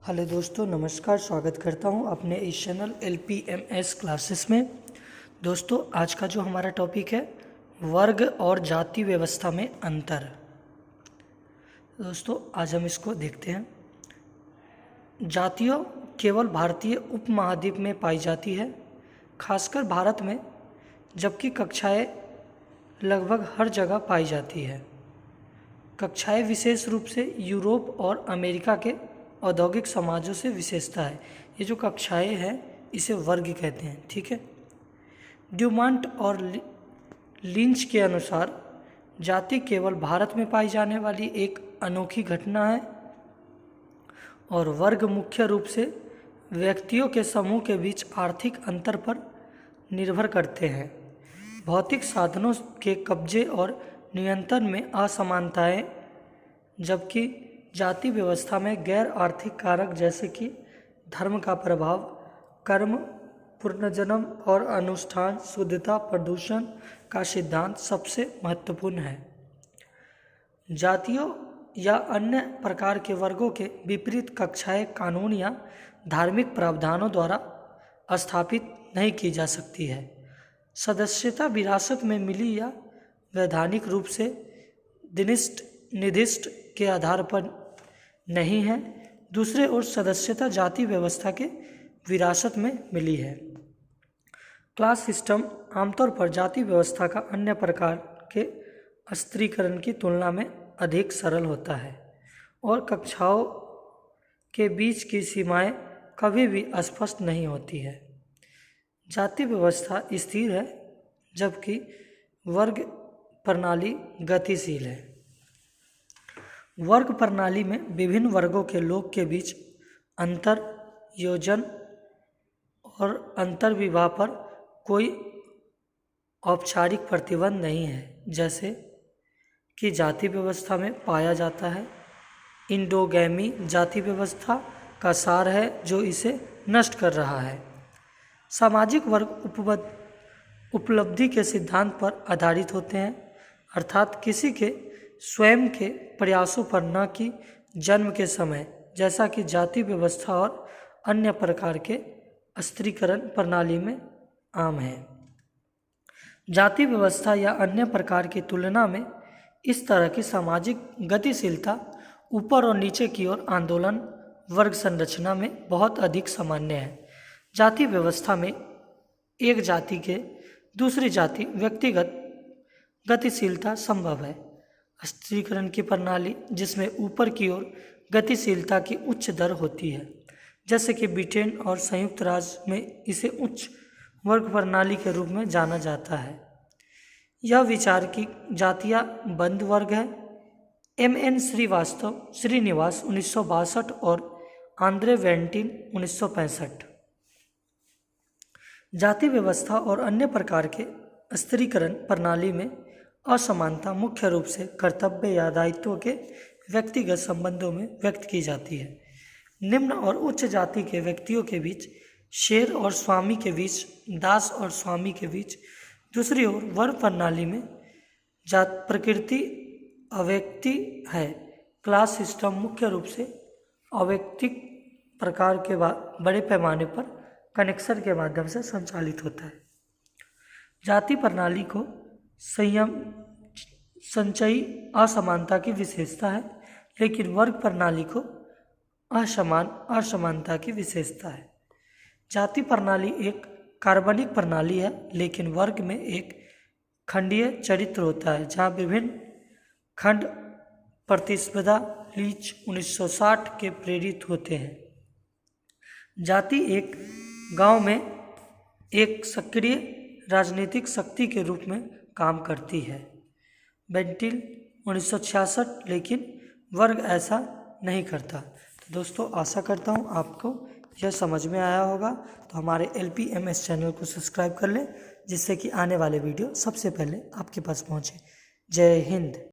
Hello दोस्तों, नमस्कार। स्वागत करता हूं अपने इस चैनल LPMS क्लासेस में। दोस्तों, आज का जो हमारा टॉपिक है वर्ग और जाति व्यवस्था में अंतर। दोस्तों, आज हम इसको देखते हैं। जातियाँ केवल भारतीय उपमहाद्वीप में पाई जाती है, खासकर भारत में, जबकि कक्षाएँ लगभग हर जगह पाई जाती है। कक्षाएँ विशेष रूप से यूरोप और अमेरिका के औद्योगिक समाजों से विशेषता है। ये जो कक्षाएँ हैं इसे वर्ग कहते हैं, ठीक है। ड्यूमांट और लिंच के अनुसार जाति केवल भारत में पाई जाने वाली एक अनोखी घटना है और वर्ग मुख्य रूप से व्यक्तियों के समूह के बीच आर्थिक अंतर पर निर्भर करते हैं। भौतिक साधनों के कब्जे और नियंत्रण में असमानताएं, जबकि जाति व्यवस्था में गैर आर्थिक कारक जैसे कि धर्म का प्रभाव, कर्म, पुनर्जन्म और अनुष्ठान, शुद्धता, प्रदूषण का सिद्धांत सबसे महत्वपूर्ण है। जातियों या अन्य प्रकार के वर्गों के विपरीत कक्षाएँ कानून या धार्मिक प्रावधानों द्वारा स्थापित नहीं की जा सकती है। सदस्यता विरासत में मिली या वैधानिक रूप से निर्दिष्ट के आधार पर नहीं है। दूसरे ओर सदस्यता जाति व्यवस्था के विरासत में मिली है। क्लास सिस्टम आमतौर पर जाति व्यवस्था का अन्य प्रकार के स्त्रीकरण की तुलना में अधिक सरल होता है और कक्षाओं के बीच की सीमाएं कभी भी स्पष्ट नहीं होती है। जाति व्यवस्था स्थिर है, जबकि वर्ग प्रणाली गतिशील है। वर्ग प्रणाली में विभिन्न वर्गों के लोग के बीच अंतर योजन और अंतर्विवाह पर कोई औपचारिक प्रतिबंध नहीं है, जैसे कि जाति व्यवस्था में पाया जाता है। इंडोगैमी जाति व्यवस्था का सार है जो इसे नष्ट कर रहा है। सामाजिक वर्ग उपलब्धि के सिद्धांत पर आधारित होते हैं, अर्थात किसी के स्वयं के प्रयासों पर, न कि जन्म के समय, जैसा कि जाति व्यवस्था और अन्य प्रकार के स्त्रीकरण प्रणाली में आम है। जाति व्यवस्था या अन्य प्रकार की तुलना में इस तरह की सामाजिक गतिशीलता ऊपर और नीचे की ओर आंदोलन वर्ग संरचना में बहुत अधिक सामान्य है। जाति व्यवस्था में एक जाति के दूसरी जाति व्यक्तिगत गतिशीलता संभव है। स्त्रीकरण की प्रणाली, जिसमें ऊपर की ओर गतिशीलता की उच्च दर होती है, जैसे कि ब्रिटेन और संयुक्त राज्य में, इसे उच्च वर्ग प्रणाली के रूप में जाना जाता है। यह विचार की जातियाँ बंद वर्ग है। MN श्रीनिवास 1962 और आंद्रे वेंटिन 1965। जाति व्यवस्था और अन्य प्रकार के स्त्रीकरण प्रणाली में असमानता मुख्य रूप से कर्तव्य या दायित्व के व्यक्तिगत संबंधों में व्यक्त की जाती है। निम्न और उच्च जाति के व्यक्तियों के बीच, शेर और स्वामी के बीच, दास और स्वामी के बीच। दूसरी ओर वर्ग प्रणाली में प्रकृति अव्यक्ति है। क्लास सिस्टम मुख्य रूप से अवैयक्तिक प्रकार के बड़े पैमाने पर कनेक्शन के माध्यम से संचालित होता है। जाति प्रणाली को संचयी असमानता की विशेषता है, लेकिन वर्ग प्रणाली को असमानता की विशेषता है। जाति प्रणाली एक कार्बनिक प्रणाली है, लेकिन वर्ग में एक खंडीय चरित्र होता है, जहाँ विभिन्न खंड प्रतिस्पर्धा लीच 1960 के प्रेरित होते हैं। जाति एक गांव में एक सक्रिय राजनीतिक शक्ति के रूप में काम करती है। बेंटिल 1966। लेकिन वर्ग ऐसा नहीं करता। तो दोस्तों, आशा करता हूँ आपको यह समझ में आया होगा। तो हमारे LPMS चैनल को सब्सक्राइब कर लें, जिससे कि आने वाले वीडियो सबसे पहले आपके पास पहुँचे। जय हिंद।